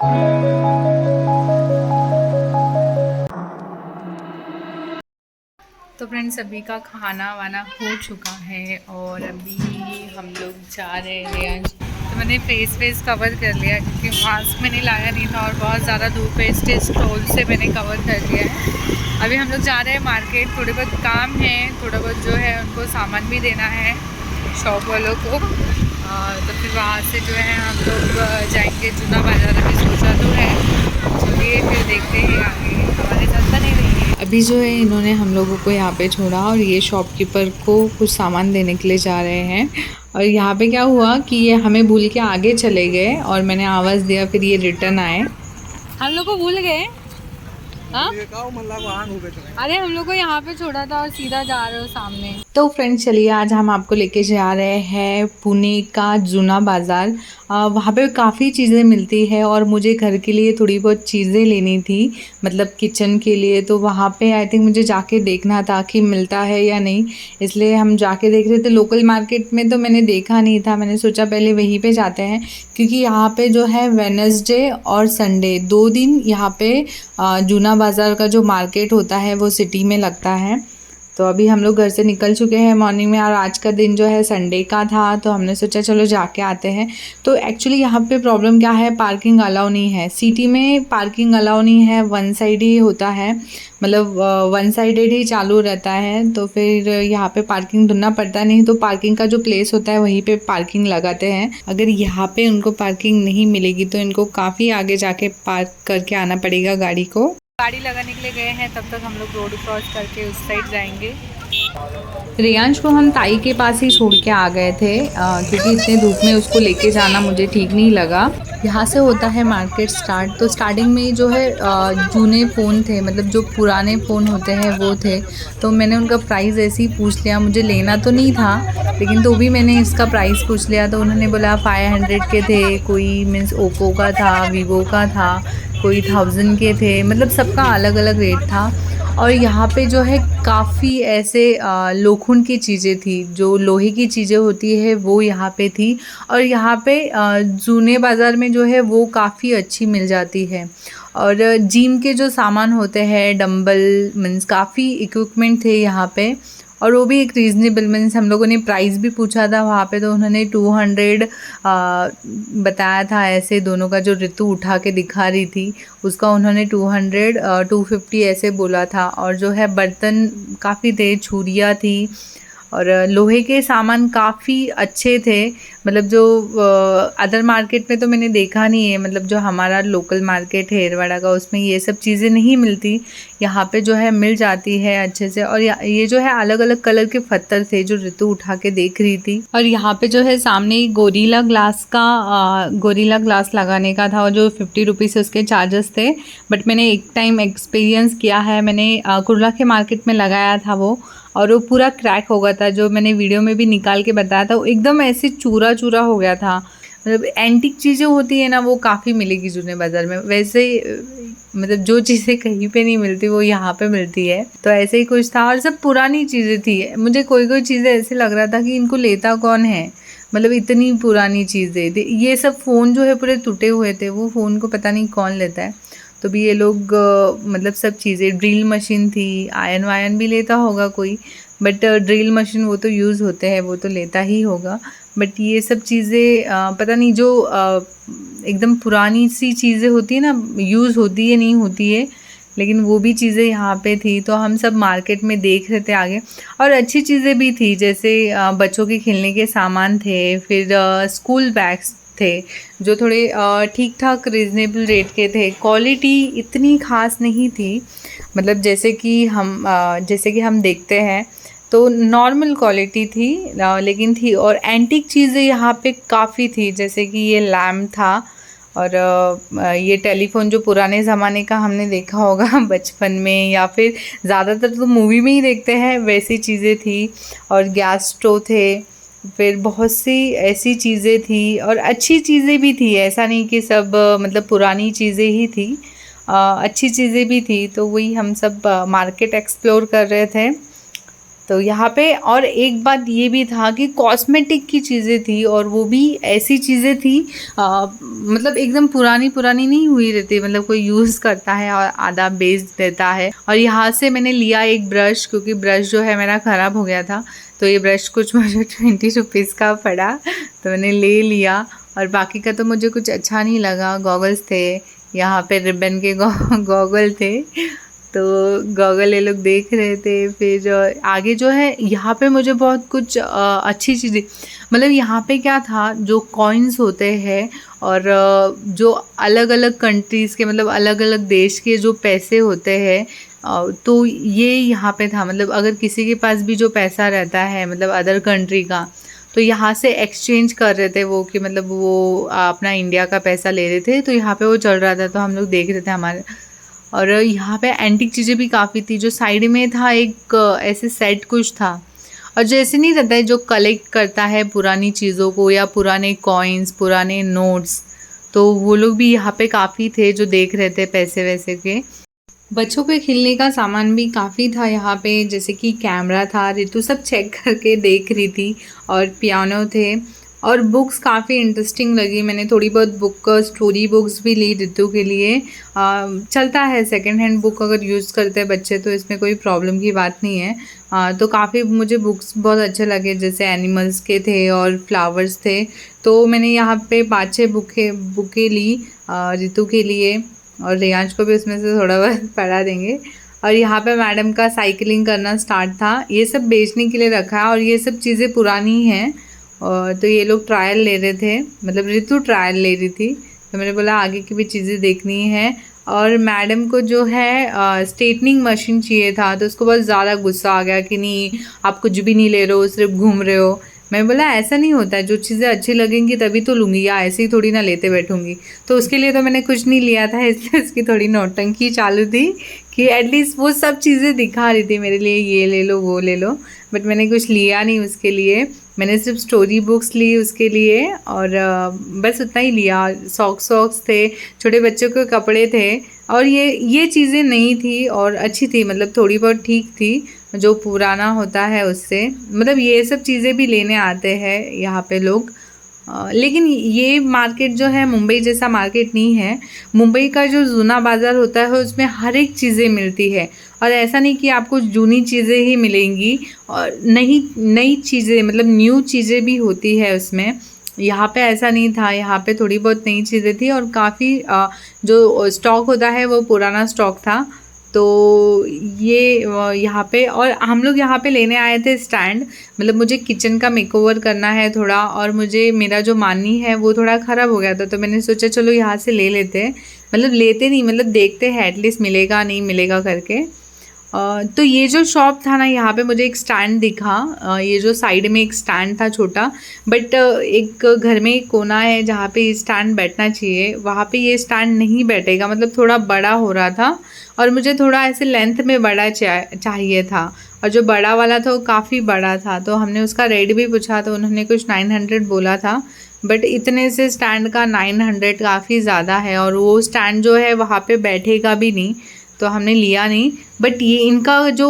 तो फ्रेंड्स अभी का खाना वाना हो चुका है और अभी हम लोग जा रहे हैं। तो मैंने फेस कवर कर लिया क्योंकि मास्क मैंने लाया नहीं था और बहुत ज़्यादा धूप है, इसलिए स्टॉल से मैंने कवर कर लिया है। अभी हम लोग जा रहे हैं मार्केट, थोड़े बहुत काम है, थोड़ा बहुत जो है उनको सामान भी देना है शॉप वालों को। तो फिर वहाँ से जो है हम लोग जाएंगे जूना बाज़ार। अभी सोचा तो है, चलिए फिर देखते हैं आगे, हमारे साथ नहीं रही। अभी जो है इन्होंने हम लोगों को यहाँ पे छोड़ा और ये शॉपकीपर को कुछ सामान देने के लिए जा रहे हैं। और यहाँ पे क्या हुआ कि ये हमें भूल के आगे चले गए और मैंने आवाज़ दिया, फिर ये रिटर्न आए। हम लोग को भूल गए। अरे हम लोग को यहाँ पे छोड़ा था और सीधा जा रहे हो सामने। तो फ्रेंड्स चलिए आज हम आपको लेके जा रहे हैं पुणे का जूना बाज़ार। वहाँ पे काफ़ी चीज़ें मिलती है और मुझे घर के लिए थोड़ी बहुत चीज़ें लेनी थी, मतलब किचन के लिए। तो वहाँ पे आई थिंक मुझे जाके देखना था कि मिलता है या नहीं, इसलिए हम जाके देख रहे थे। लोकल मार्केट में तो मैंने देखा नहीं था, मैंने सोचा पहले वहीं पे जाते हैं क्योंकि यहाँ पे जो है वेडनेसडे और संडे 2 दिन यहाँ पे जूना बाज़ार का जो मार्केट होता है वो सिटी में लगता है। तो अभी हम लोग घर से निकल चुके हैं मॉर्निंग में और आज का दिन जो है संडे का था, तो हमने सोचा चलो जाके आते हैं। तो एक्चुअली यहाँ पे प्रॉब्लम क्या है, पार्किंग अलाउ नहीं है। सिटी में पार्किंग अलाउ नहीं है, वन साइड ही होता है, मतलब वन साइडेड ही चालू रहता है। तो फिर यहाँ पे पार्किंग ढूंढना पड़ता नहीं, तो पार्किंग का जो प्लेस होता है वहीं पे पार्किंग लगाते हैं। अगर यहाँ पे उनको पार्किंग नहीं मिलेगी तो इनको काफ़ी आगे जाके पार्क करके आना पड़ेगा गाड़ी को। गाड़ी लगाने के लिए गए हैं, तब तक हम लोग रोड क्रॉस करके उस साइड जाएंगे। रियांश को हम ताई के पास ही छोड़ के आ गए थे क्योंकि इतने धूप में उसको लेके जाना मुझे ठीक नहीं लगा। यहाँ से होता है मार्केट स्टार्ट। तो स्टार्टिंग में जो है जूने फ़ोन थे, मतलब जो पुराने फ़ोन होते हैं वो थे। तो मैंने उनका प्राइस ऐसे ही पूछ लिया, मुझे लेना तो नहीं था लेकिन तो भी मैंने इसका प्राइस पूछ लिया। तो उन्होंने बोला 500 के थे, कोई मीन्स ओप्पो का था, वीवो का था, कोई 1000 के थे, मतलब सबका अलग अलग रेट था। और यहाँ पे जो है काफ़ी ऐसे लोखंड की चीज़ें थी, जो लोहे की चीज़ें होती है वो यहाँ पे थी। और यहाँ पे जूने बाज़ार में जो है वो काफ़ी अच्छी मिल जाती है। और जिम के जो सामान होते हैं, डंबल मीन्स काफ़ी इक्विपमेंट थे यहाँ पे, और वो भी एक रीज़नेबल मीन्स हम लोगों ने प्राइस भी पूछा था वहाँ पे, तो उन्होंने 200 बताया था। ऐसे दोनों का जो ऋतु उठा के दिखा रही थी उसका उन्होंने 200 250 ऐसे बोला था। और जो है बर्तन काफ़ी थे, छुरियाँ थी और लोहे के सामान काफ़ी अच्छे थे। मतलब जो अदर मार्केट में तो मैंने देखा नहीं है, मतलब जो हमारा लोकल मार्केट है एरवाड़ा का उसमें ये सब चीज़ें नहीं मिलती, यहाँ पे जो है मिल जाती है अच्छे से। और ये जो है अलग अलग कलर के पत्थर थे जो ऋतु उठा के देख रही थी। और यहाँ पे जो है सामने गोरिल्ला ग्लास का गोरिल्ला ग्लास लगाने का था और जो 50 रुपीज़ उसके चार्जेस थे। बट मैंने एक टाइम एक्सपीरियंस किया है, मैंने कुर्ला के मार्केट में लगाया था वो, और वो पूरा क्रैक हो गया था। जो मैंने वीडियो में भी निकाल के बताया था वो एकदम ऐसे चूरा चूरा हो गया था। मतलब एंटिक चीज़ें होती है ना वो काफ़ी मिलेगी जूने बाज़ार में, वैसे मतलब जो चीज़ें कहीं पे नहीं मिलती वो यहाँ पे मिलती है। तो ऐसे ही कुछ था और सब पुरानी चीज़ें थी। मुझे कोई कोई चीज़ें ऐसे लग रहा था कि इनको लेता कौन है, मतलब इतनी पुरानी चीज़ें थी। ये सब फ़ोन जो है पूरे टूटे हुए थे, वो फ़ोन को पता नहीं कौन लेता है। तो भी ये लोग मतलब सब चीज़ें, ड्रिल मशीन थी, आयरन वायरन भी लेता होगा कोई, बट ड्रिल मशीन वो तो यूज़ होते हैं, वो तो लेता ही होगा। बट ये सब चीज़ें पता नहीं, जो एकदम पुरानी सी चीज़ें होती है ना, यूज़ होती है नहीं होती है, लेकिन वो भी चीज़ें यहाँ पे थी। तो हम सब मार्केट में देख रहे थे आगे, और अच्छी चीज़ें भी थी, जैसे बच्चों के खेलने के सामान थे, फिर स्कूल बैग्स थे जो थोड़े ठीक ठाक रीज़नेबल रेट के थे। क्वालिटी इतनी ख़ास नहीं थी, मतलब जैसे कि हम देखते हैं तो नॉर्मल क्वालिटी थी, लेकिन थी। और एंटीक चीज़ें यहाँ पे काफ़ी थी, जैसे कि ये लैम्प था और ये टेलीफोन जो पुराने ज़माने का हमने देखा होगा बचपन में, या फिर ज़्यादातर तो मूवी में ही देखते हैं, वैसी चीज़ें थी। और गैस स्टोव थे, फिर बहुत सी ऐसी चीज़ें थी और अच्छी चीज़ें भी थी। ऐसा नहीं कि सब मतलब पुरानी चीज़ें ही थी, अच्छी चीज़ें भी थी। तो वही हम सब मार्केट एक्सप्लोर कर रहे थे। तो यहाँ पे और एक बात ये भी था कि कॉस्मेटिक की चीज़ें थी और वो भी ऐसी चीज़ें थी मतलब एकदम पुरानी पुरानी नहीं हुई रहती, मतलब कोई यूज़ करता है और आधा बेच देता है। और यहाँ से मैंने लिया एक ब्रश, क्योंकि ब्रश जो है मेरा ख़राब हो गया था, तो ये ब्रश कुछ मुझे 20 रुपीज़ का पड़ा, तो मैंने ले लिया। और बाकी का तो मुझे कुछ अच्छा नहीं लगा। गॉगल्स थे यहाँ पे, रिबन के गॉगल थे, तो गॉगल ये लोग देख रहे थे। फिर आगे जो है यहाँ पे मुझे बहुत कुछ अच्छी चीज़ें, मतलब यहाँ पे क्या था, जो कॉइन्स होते हैं और जो अलग अलग कंट्रीज़ के, मतलब अलग अलग देश के जो पैसे होते हैं, तो ये यहाँ पे था। मतलब अगर किसी के पास भी जो पैसा रहता है, मतलब अदर कंट्री का, तो यहाँ से एक्सचेंज कर रहे थे वो, कि मतलब वो अपना इंडिया का पैसा ले रहे थे, तो यहाँ पे वो चल रहा था, तो हम लोग देख रहे थे हमारे। और यहाँ पे एंटिक चीज़ें भी काफ़ी थी। जो साइड में था एक ऐसे सेट कुछ था, और जैसे नहीं रहता है जो कलेक्ट करता है पुरानी चीज़ों को या पुराने कॉइन्स, पुराने नोट्स, तो वो लोग भी यहाँ पे काफ़ी थे जो देख रहे थे पैसे वैसे के। बच्चों के खेलने का सामान भी काफ़ी था यहाँ पे, जैसे कि कैमरा था, रितु सब चेक करके देख रही थी, और पियानो थे, और बुक्स काफ़ी इंटरेस्टिंग लगी। मैंने थोड़ी बहुत बुक, स्टोरी बुक्स भी ली रितु के लिए। चलता है सेकंड हैंड बुक अगर यूज़ करते हैं बच्चे, तो इसमें कोई प्रॉब्लम की बात नहीं है। तो काफ़ी मुझे बुक्स बहुत अच्छे लगे, जैसे एनिमल्स के थे और फ्लावर्स थे, तो मैंने यहाँ पे 5-6 बुकें ली रितु के लिए, और रियांश को भी उसमें से थोड़ा बहुत पढ़ा देंगे। और यहाँ पे मैडम का साइकिलिंग करना स्टार्ट था। ये सब बेचने के लिए रखा है, और ये सब चीज़ें पुरानी हैं, और तो ये लोग ट्रायल ले रहे थे, मतलब रितु ट्रायल ले रही थी, तो मैंने बोला आगे की भी चीज़ें देखनी है। और मैडम को जो है स्ट्रेटनिंग मशीन चाहिए था, तो उसको बहुत ज़्यादा गुस्सा आ गया कि नहीं आप कुछ भी नहीं ले रहे हो, सिर्फ घूम रहे हो। मैं बोला ऐसा नहीं होता है, जो चीज़ें अच्छी लगेंगी तभी तो लूँगी, या ऐसे ही थोड़ी ना लेते बैठूँगी। तो उसके लिए तो मैंने कुछ नहीं लिया था, इसलिए उसकी थोड़ी नौटंकी चालू थी कि एटलीस्ट वो सब चीज़ें दिखा रही थी मेरे लिए, ये ले लो वो ले लो, बट मैंने कुछ लिया नहीं उसके लिए। मैंने सिर्फ स्टोरी बुक्स ली उसके लिए, और बस उतना ही लिया। सॉक्स थे, छोटे बच्चों के कपड़े थे, और ये चीज़ें नहीं थी और अच्छी थी, मतलब थोड़ी बहुत ठीक थी, जो पुराना होता है उससे। मतलब ये सब चीज़ें भी लेने आते हैं यहाँ पे लोग। लेकिन ये मार्केट जो है मुंबई जैसा मार्केट नहीं है। मुंबई का जो जूना बाज़ार होता है उसमें हर एक चीज़ें मिलती है, और ऐसा नहीं कि आपको जूनी चीज़ें ही मिलेंगी, और नई चीज़ें, मतलब न्यू चीज़ें भी होती है उसमें। यहाँ पे ऐसा नहीं था, यहाँ पे थोड़ी बहुत नई चीज़ें थी, और काफ़ी जो स्टॉक होता है वो पुराना स्टॉक था। तो ये यहाँ पे, और हम लोग यहाँ पे लेने आए थे स्टैंड, मतलब मुझे किचन का मेकओवर करना है थोड़ा, और मुझे मेरा जो मानी है वो थोड़ा ख़राब हो गया था, तो मैंने सोचा चलो यहाँ से ले लेते हैं, मतलब लेते नहीं, मतलब देखते हैं एटलीस्ट मिलेगा नहीं मिलेगा करके। तो ये जो शॉप था ना, यहाँ पे मुझे एक स्टैंड दिखा। ये जो साइड में एक स्टैंड था छोटा, बट एक घर में एक कोना है जहाँ पे स्टैंड बैठना चाहिए, वहाँ पे ये स्टैंड नहीं बैठेगा, मतलब थोड़ा बड़ा हो रहा था, और मुझे थोड़ा ऐसे लेंथ में बड़ा चाहिए था, और जो बड़ा वाला था वो काफ़ी बड़ा था। तो हमने उसका रेट भी पूछा, तो उन्होंने कुछ 900 बोला था, बट इतने से स्टैंड का 900 काफ़ी ज़्यादा है, और वो स्टैंड जो है वहाँ पे बैठेगा भी नहीं, तो हमने लिया नहीं। बट ये इनका जो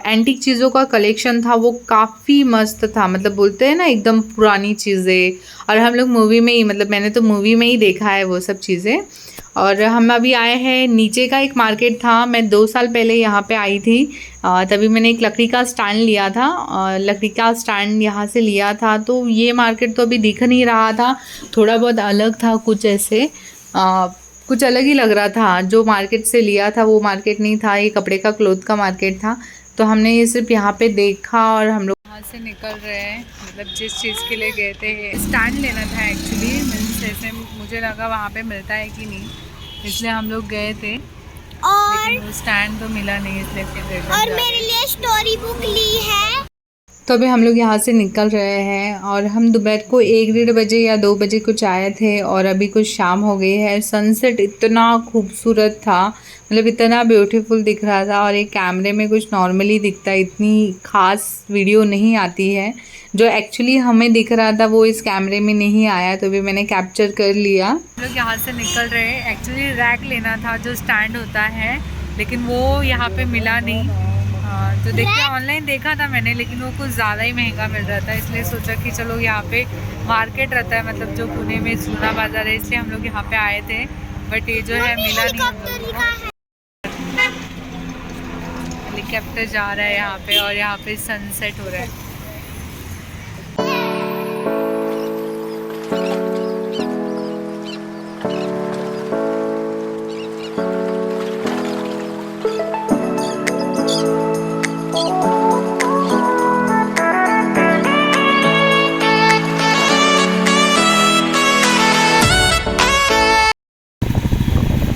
एंटीक चीज़ों का कलेक्शन था वो काफ़ी मस्त था, मतलब बोलते हैं ना एकदम पुरानी चीज़ें, और हम लोग मूवी में ही, मतलब मैंने तो मूवी में ही देखा है वो सब चीज़ें। और हम अभी आए हैं नीचे का एक मार्केट था, मैं 2 साल पहले यहाँ पे आई थी, तभी मैंने एक लकड़ी का स्टैंड लिया था, लकड़ी का स्टैंड यहाँ से लिया था। तो ये मार्केट तो अभी दिख नहीं रहा था, थोड़ा बहुत अलग था, कुछ ऐसे कुछ अलग ही लग रहा था। जो मार्केट से लिया था वो मार्केट नहीं था, ये कपड़े का क्लोथ का मार्केट था। तो हमने ये सिर्फ यहाँ पे देखा, और हम लोग यहाँ से निकल रहे हैं, मतलब जिस चीज़ के लिए गए थे स्टैंड लेना था एक्चुअली, मीन्स ऐसे मुझे लगा वहाँ पे मिलता है कि नहीं, इसलिए हम लोग गए थे, और लेकिन वो स्टैंड तो मिला नहीं, इसलिए फिर और मेरे लिए स्टोरी बुक ली है। तो अभी हम लोग यहाँ से निकल रहे हैं, और हम दोपहर को 1-1:30 बजे या 2 बजे कुछ आए थे, और अभी कुछ शाम हो गई है। सनसेट इतना खूबसूरत था, मतलब इतना ब्यूटीफुल दिख रहा था, और एक कैमरे में कुछ नॉर्मली दिखता है, इतनी खास वीडियो नहीं आती है। जो एक्चुअली हमें दिख रहा था वो इस कैमरे में नहीं आया, तो भी मैंने कैप्चर कर लिया। हम लोग यहाँ से निकल रहे हैं, एक्चुअली रैक लेना था जो स्टैंड होता है, लेकिन वो यहाँ पे मिला नहीं, तो देखिए ऑनलाइन देखा था मैंने, लेकिन वो कुछ ज़्यादा ही महंगा मिल रहा था, इसलिए सोचा कि चलो यहाँ पे मार्केट रहता है, मतलब जो पुणे में जूना बाज़ार है, इसलिए हम लोग यहाँ पे आए थे। बट ये जो है मिला नहीं हम लोगों को। हेलीकॉप्टर जा रहा है यहाँ पे और यहाँ पे सनसेट हो रहा है।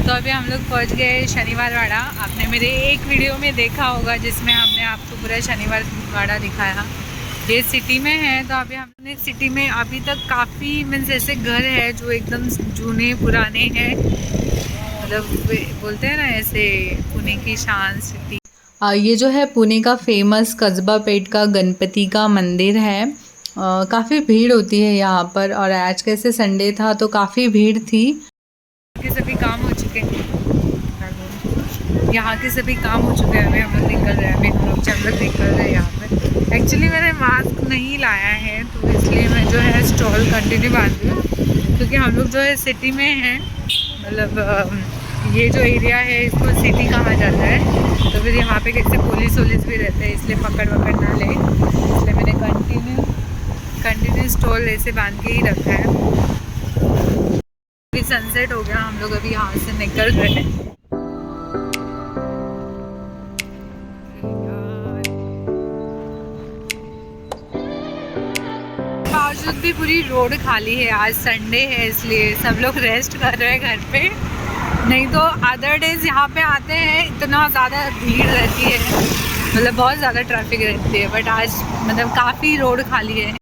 तो अभी हम लोग पहुंच गए शनिवार वाड़ा। आपने मेरे एक वीडियो में देखा होगा जिसमें हमने आपको पूरा शनिवार वाड़ा दिखाया। ये सिटी में है, तो अभी हमने सिटी में अभी तक काफ़ी मीन्स ऐसे घर है जो एकदम जूने पुराने हैं, मतलब बोलते हैं ना ऐसे पुणे की शान सिटी। ये जो है पुणे का फेमस कस्बा पेट का गणपति का मंदिर है। काफ़ी भीड़ होती है यहाँ पर, और आज कैसे संडे था तो काफ़ी भीड़ थी। के सभी काम हो चुके हैं, यहाँ के सभी काम हो चुके हैं। अभी हम लोग निकल रहे हैं, अभी हम लोग निकल रहे हैं यहाँ पे। एक्चुअली मैंने मास्क नहीं लाया है, तो इसलिए मैं जो है स्टॉल कंटिन्यू बांध रही हूँ, क्योंकि हम लोग जो है सिटी में हैं, मतलब ये जो एरिया है इसको सिटी कहा जाता है। तो फिर यहाँ पे कैसे पुलिस भी रहते हैं, इसलिए पकड़ ना ले, इसलिए मैंने कंटिन्यू स्टॉल ऐसे बांध के ही रखा है। अभी सनसेट हो गया, हम लोग अभी यहाँ से निकल रहे हैं। बावजूद भी पूरी रोड खाली है, आज संडे है इसलिए सब लोग रेस्ट कर रहे हैं घर पे। नहीं तो अदर डेज यहाँ पे आते हैं इतना ज़्यादा भीड़ रहती है, मतलब बहुत ज़्यादा ट्रैफिक रहती है। बट आज मतलब काफ़ी रोड खाली है।